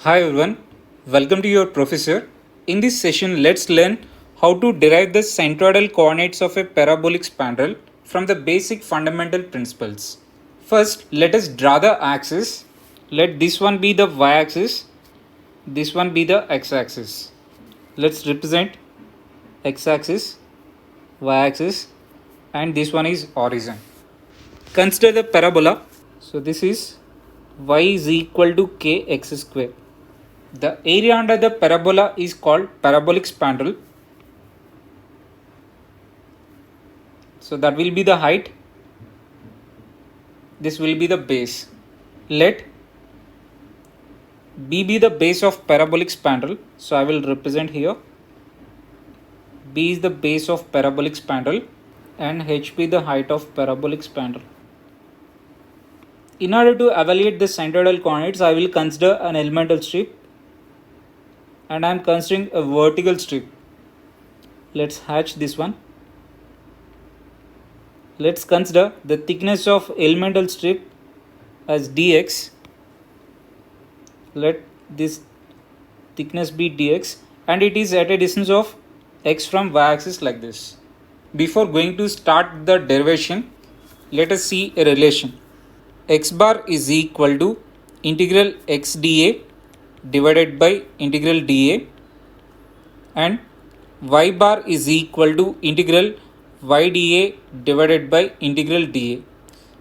Hi everyone, welcome to your professor. In this session, let's learn how to derive the centroidal coordinates of a parabolic spandrel from the basic fundamental principles. First, let us draw the axis. Let this one be the y-axis, this one be the x-axis. Let's represent x-axis, y-axis, and this one is origin. Consider the parabola. So this is y is equal to kx square. The area under the parabola is called parabolic spandrel. So that will be the height. This will be the base. Let B be the base of parabolic spandrel. So I will represent here. B is the base of parabolic spandrel and H be the height of parabolic spandrel. In order to evaluate the centroidal coordinates, I will consider an elemental strip and I am considering a vertical strip. Let's hatch this one. Let's consider the thickness of elemental strip as dx. Let this thickness be dx and it is at a distance of x from y-axis like this. Before going to start the derivation, let us see a relation. X bar is equal to integral x dA divided by integral dA and y bar is equal to integral y dA divided by integral dA.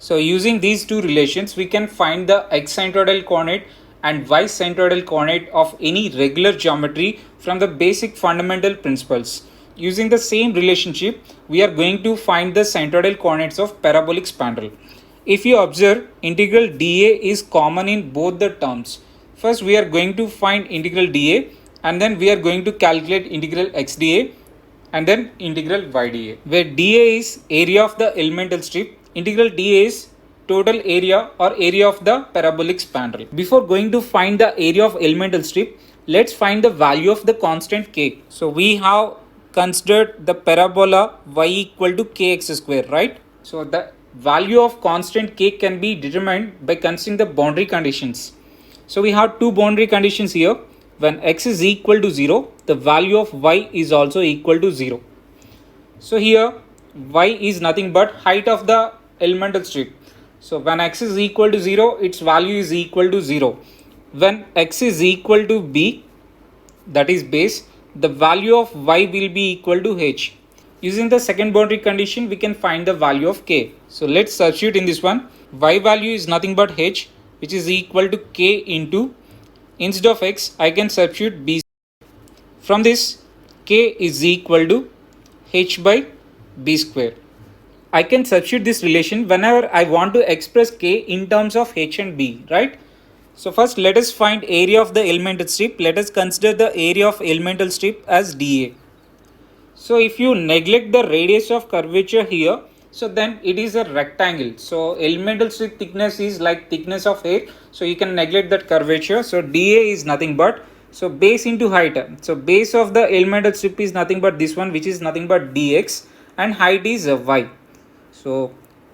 So using these two relations, we can find the x centroidal coordinate and y centroidal coordinate of any regular geometry from the basic fundamental principles. Using the same relationship, we are going to find the centroidal coordinates of parabolic spandrel. If you observe, integral dA is common in both the terms. First, we are going to find integral dA and then we are going to calculate integral x dA and then integral y dA, where dA is area of the elemental strip, integral dA is total area or area of the parabolic spandrel. Before going to find the area of elemental strip, let's find the value of the constant k. So we have considered the parabola y equal to kx square, right? So the value of constant k can be determined by considering the boundary conditions. So we have two boundary conditions here. When x is equal to 0, the value of y is also equal to 0. So here y is nothing but height of the elemental strip. So when x is equal to 0, its value is equal to 0. When x is equal to b, that is base, the value of y will be equal to h. Using the second boundary condition, we can find the value of k. So let's substitute in this one. Y value is nothing but h, which is equal to k into, instead of x, I can substitute b. From this, k is equal to h by b square. I can substitute this relation whenever I want to express k in terms of h and b, right? So first let us find area of the elemental strip. Let us consider the area of elemental strip as dA. So if you neglect the radius of curvature here, so then it is a rectangle. So elemental strip thickness is like thickness of hair. So you can neglect that curvature. So dA is nothing but, so base into height. So base of the elemental strip is nothing but this one, which is nothing but dx, and height is y. So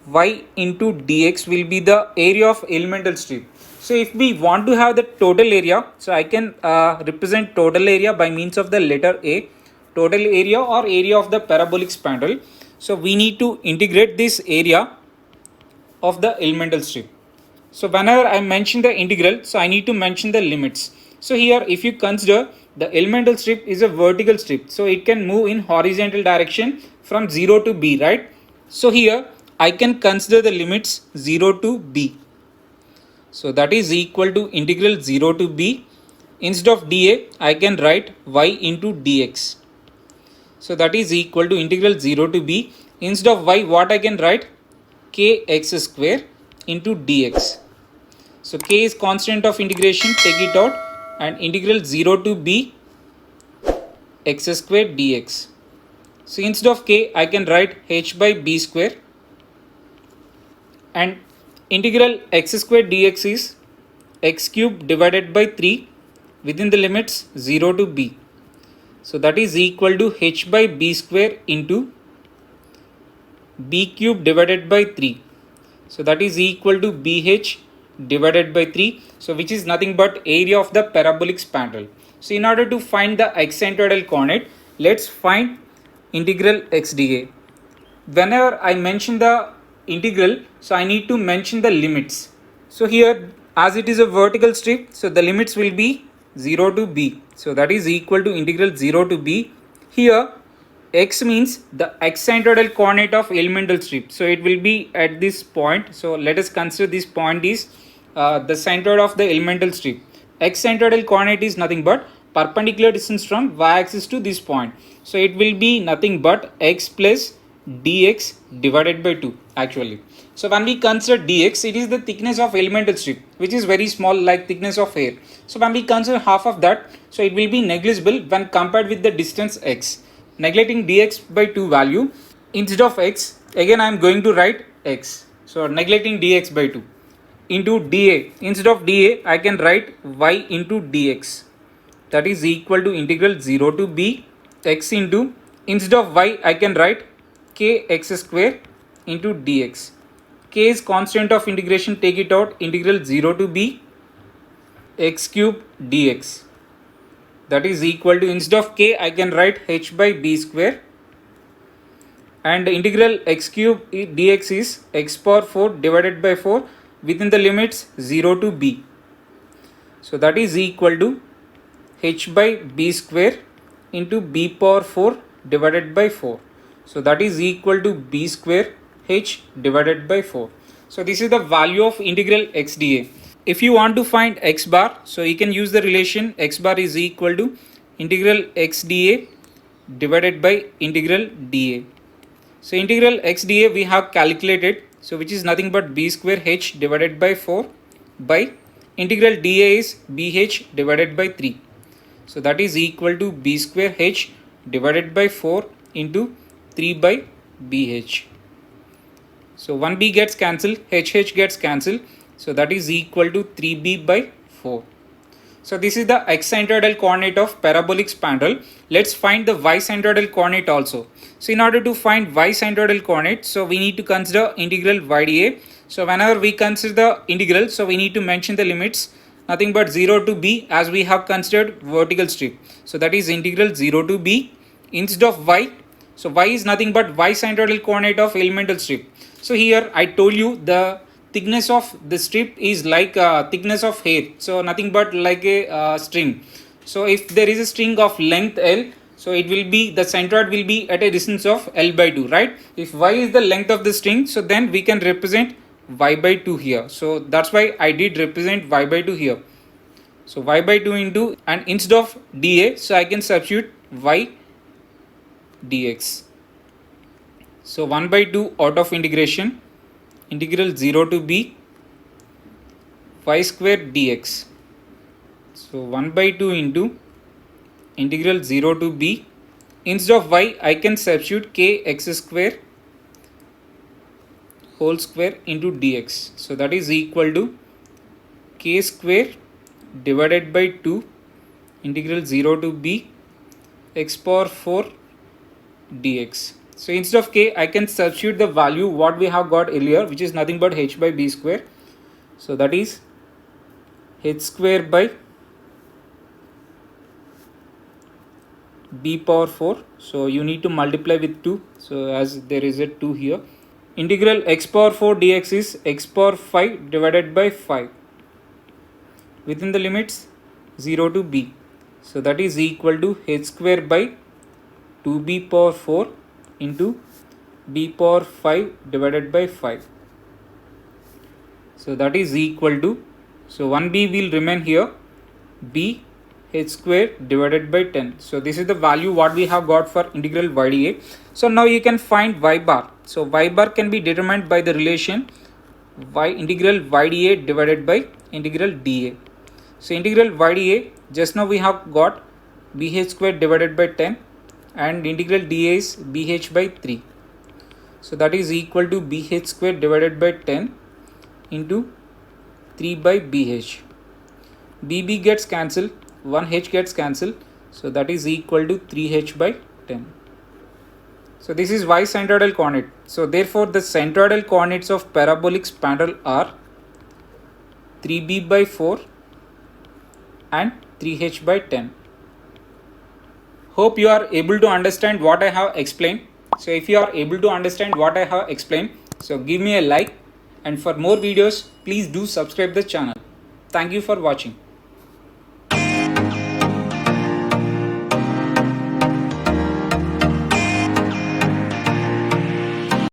y into dx will be the area of elemental strip. So if we want to have the total area, so I can represent total area by means of the letter A, total area or area of the parabolic spandrel. So we need to integrate this area of the elemental strip. So whenever I mention the integral, so I need to mention the limits. So here if you consider the elemental strip is a vertical strip, so it can move in horizontal direction from 0 to b, right? So here I can consider the limits 0 to b. So that is equal to integral 0 to b. Instead of dA, I can write y into dx. So that is equal to integral 0 to b. Instead of y, what I can write? Kx square into dx. So k is constant of integration, take it out, and integral 0 to b x square dx. So instead of k, I can write h by b square, and integral x square dx is x cube divided by 3 within the limits 0 to b. So that is equal to h by b square into b cube divided by 3. So that is equal to bh divided by 3, so which is nothing but area of the parabolic spandrel. So in order to find the excentroidal coordinate, let's find integral x dA. Whenever I mention the integral, so I need to mention the limits. So here, as it is a vertical strip, so the limits will be 0 to b. So that is equal to integral 0 to b. Here x means the excentroidal coordinate of elemental strip. So it will be at this point. So let us consider this point is the centroid of the elemental strip. Excentroidal coordinate is nothing but perpendicular distance from y-axis to this point. So it will be nothing but x plus dx divided by 2 actually. So when we consider dx, it is the thickness of elemental strip, which is very small, like thickness of hair. So when we consider half of that, so it will be negligible when compared with the distance x. Neglecting dx by 2 value, instead of x, again I am going to write x. So neglecting dx by 2 into dA. Instead of dA, I can write y into dx. That is equal to integral 0 to b x into, instead of y, I can write k x square into dx. K is constant of integration, take it out, integral 0 to b x cube dx. That is equal to, instead of k, I can write h by b square, and integral x cube dx is x power 4 divided by 4 within the limits 0 to b. So that is equal to h by b square into b power 4 divided by 4. So that is equal to b square h divided by 4. So this is the value of integral x dA. If you want to find x bar, so you can use the relation x bar is equal to integral x dA divided by integral dA. So integral x dA we have calculated, so which is nothing but b square h divided by 4 by integral dA is bh divided by 3. So that is equal to b square h divided by 4 into 3 by bh. So 1b gets cancelled, hh gets cancelled. So that is equal to 3b by 4. So this is the x-centroidal coordinate of parabolic spandrel. Let's find the y-centroidal coordinate also. So in order to find y-centroidal coordinate, so we need to consider integral y dA. So whenever we consider the integral, so we need to mention the limits, nothing but 0 to b, as we have considered vertical strip. So that is integral 0 to b instead of y. So y is nothing but y-centroidal coordinate of elemental strip. So here I told you the thickness of the strip is like thickness of hair, so nothing but like a string. So if there is a string of length L, so it will be, the centroid will be at a distance of L by 2, right? If y is the length of the string, so then we can represent y by 2 here. So that's why I did represent y by 2 here. So y by 2 into, and instead of dA, so I can substitute y dx. So 1 by 2 out of integration, integral 0 to b y square dx. So 1 by 2 into integral 0 to b, instead of y, I can substitute k x square whole square into dx. So that is equal to k square divided by 2 integral 0 to b x power 4 dx. So instead of k, I can substitute the value what we have got earlier, which is nothing but h by b square. So that is h square by b power 4. So you need to multiply with 2. So as there is a 2 here. Integral x power 4 dx is x power 5 divided by 5 within the limits 0 to b. So that is equal to h square by 2b power 4 into b power 5 divided by 5. So that is equal to, so 1b will remain here, b h square divided by 10. So this is the value what we have got for integral y dA. So now you can find y bar. So y bar can be determined by the relation y integral y dA divided by integral dA. So integral y dA, just now we have got bh square divided by 10 and integral dA is bh by 3. So that is equal to bh square divided by 10 into 3 by bh. bb gets cancelled, 1h gets cancelled, so that is equal to 3h by 10. So this is y-centroidal coordinate. So therefore the centroidal coordinates of parabolic spandrel are 3b by 4 and 3h by 10. Hope you are able to understand what I have explained. So if you are able to understand what I have explained, so give me a like, and for more videos please do subscribe the channel. Thank you for watching.